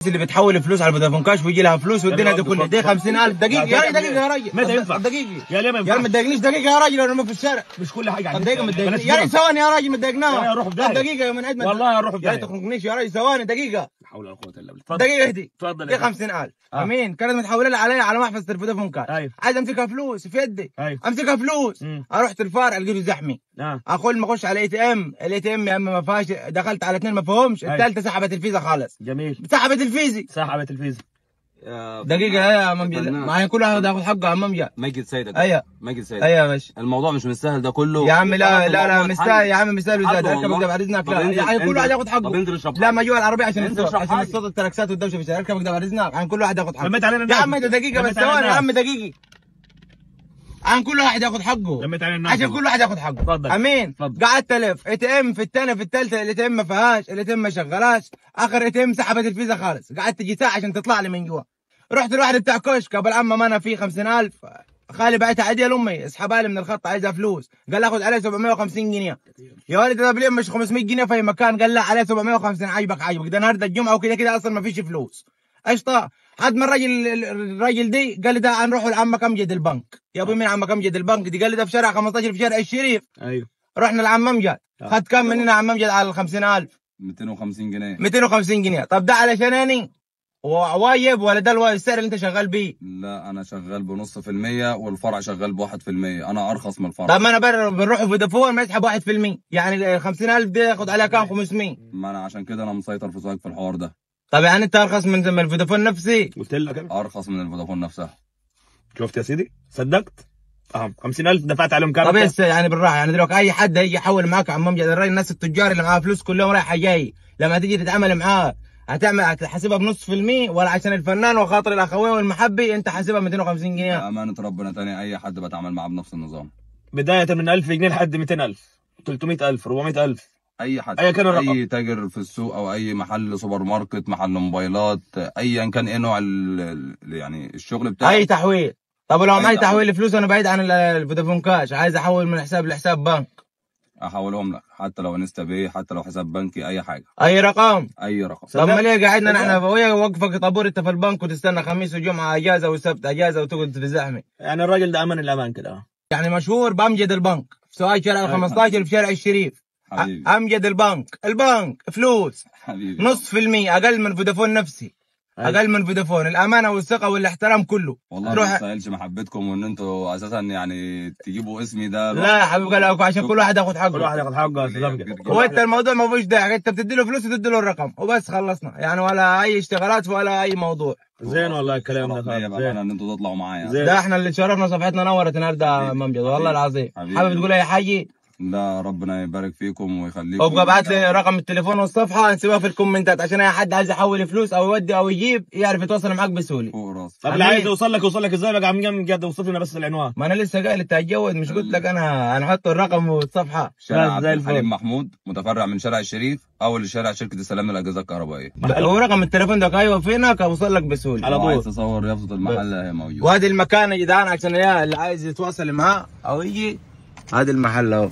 اللي بتحول فلوس على فودافون كاش ويجي لها فلوس والدنيا دي كلها دي 50,000 دقيقة يا راجل دقيقة يا راجل متى ينفع؟ دقيقة يا ليه ما ينفعش؟ يا ما تضايقنيش دقيقة يا راجل انا في الشارع مش كل حاجة عندك دقيقة ما تضايقنيش يا راجل ثواني يا راجل ما تضايقناها يا روح في داهية دقيقة يا من عيد والله اروح في يا داهية تخنقنيش يا راجل ثواني دقيقة لا حول ولا قوة الا بالله اتفضل دقيقة اهدي اتفضل دي 50,000 امين كانت متحولة لي علي على محفظة الفودافون كاش ايوه عايز امسكها فلوس في يدي ايوه امسكها فلوس اروح الفارع القيته زحمي اقول ما اخش على الاي تي ام يا اما ما فيهاش دخلت على اثنين ما فيهمش الثالثه سحبت الفيزا خالص جميل سحبت الفيزا سحبت الفيزا دقيقة يا ممجد ما كل واحد ياخذ حقه يا ممجد ماجد سيدك ايوه ماجد سيدك ايوه يا باشا الموضوع مش مستاهل ده كله يا عم لا مستاهل يا عم مستاهل وزيادة اركب اقدر بعد اذنك لا يعني كل واحد ياخذ حقه طب انزل اشرب لا ما جوا العربية عشان عشان الصوت التراكسات والدوشة في الشارع اركب اقدر بعد اذنك عن كل واحد ياخذ حقه لميت علينا يا عم دقيقة بس ثواني يا عم دقيقة عن كل واحد ياخذ حقه لميت علينا الناس عشان كل واحد ياخذ حقه اتفضل امين قعدت الف اي تي ام في الثانيه في الثالثه الاي تي ام ما فيهاش الاي تي ام ما شغلاش اخر اي تي ام سحبت الفيزا خالص قعدت تجي ساعه عشان تطلع لي من جوا رحت لواحد بتاع كشك ابو العمه ما انا فيه 50,000 خالي بعتها عدي لامي اسحبها لي من الخط عايزها فلوس قال اخذ عليه 750 جنيه يا ولد ده باليوم مش 500 جنيه في مكان قال لا عليه 750 عجبك ده النهارده الجمعه وكده كده اصلا ما فيش فلوس قشطه حد ما الراجل دي قال لي ده هنروح لعمك امجد البنك يا ابوي مين عمك امجد البنك دي قال لي ده في شارع 15 في شارع الشريف ايوه رحنا لعم امجد خد كم مننا عم امجد على ال 50,000 250 جنيه 250 جنيه طب ده علشان اني وايب ولا ده السعر اللي انت شغال بيه؟ لا انا شغال بنص في المية والفرع شغال ب1%، انا ارخص من الفرع. طب ما انا بنروح فودافون ما يسحب 1% يعني 50,000 دي ياخد عليها كام 500 ما انا عشان كده انا مسيطر في سواق في الحوار ده. طب يعني انت ارخص من الفودافون نفسي؟ قلت لك ارخص من الفودافون نفسها. شفت يا سيدي صدقت 50,000 دفعت عليهم كام؟ طب يعني بالراحه يعني دلوقتي اي حد هيجي يحول معاك عم امجد الراجل الناس التجار اللي معاه فلوس كلهم رايحه جاي لما تيجي تتعامل معاه هتحاسبها بنص في المية ولا عشان الفنان وخاطر الاخوين والمحبي انت حاسبها 250 جنيه؟ امانه ربنا تاني اي حد بتعامل معاه بنفس النظام بدايه من 1000 جنيه لحد 200,000 300,000 400,000 اي حد ايا كان الرقم اي تاجر في السوق او اي محل سوبر ماركت محل موبايلات ايا كان ايه نوع يعني الشغل بتاعه اي تحويل. طب لو معي تحويل فلوس انا بعيد عن الفودافون كاش عايز احول من حساب لحساب بنك احولهم لك حتى لو انستا باي حتى لو حساب بنكي اي حاجه اي رقم اي رقم. طب ما ليه قاعدنا نحن ويا وقفك طابور انت في البنك وتستنى خميس وجمعه اجازه وسبت اجازه وتقعد في زحمه يعني الراجل ده امان الامان كده يعني مشهور بامجد البنك في سواق شارع 15 في شارع الشريف حبيبي. امجد البنك فلوس حبيبي نص في المية اقل من فودافون نفسي اقل من فودافون الامانه والثقه والاحترام كله والله ما استاهلش محبتكم وان انتوا اساسا يعني تجيبوا اسمي ده لا يا حبيبي قال عشان كل واحد ياخد حقه كل واحد ياخد حقه هو انت الموضوع ما فيهوش داعي انت بتدي له فلوس وتدي له الرقم وبس خلصنا يعني ولا اي اشتغالات ولا اي موضوع زين والله الكلام ده زين ان انتوا تطلعوا معايا ده احنا اللي شرفنا صفحتنا نورت النهارده يا ممجد والله العظيم حابب تقول اي حاجه؟ لا ربنا يبارك فيكم ويخليكم ابقى ابعت لي رقم التليفون والصفحه نسيبها في الكومنتات عشان اي حد عايز يحول فلوس او يودي او يجيب يعرف يتواصل معاك بسهوله. فوق راسي. طب اللي عايز يوصل لك ازاي بقى عم جد اوصف لنا بس العنوان. ما انا لسه قايل انت هتجوز مش قلت لك انا هنحط الرقم والصفحه. شارع عبد الحليم محمود متفرع من شارع الشريف اول شارع شركه السلام للاجهزه الكهربائيه. ورقم التليفون ده ايوه فينك اوصل لك بسهوله على طول. عايز تصور يافطه المحل هي موجوده. وادي المكان يا جدعان عشان اللي عايز يتواصل معاه او يجي هذا المحل اهو.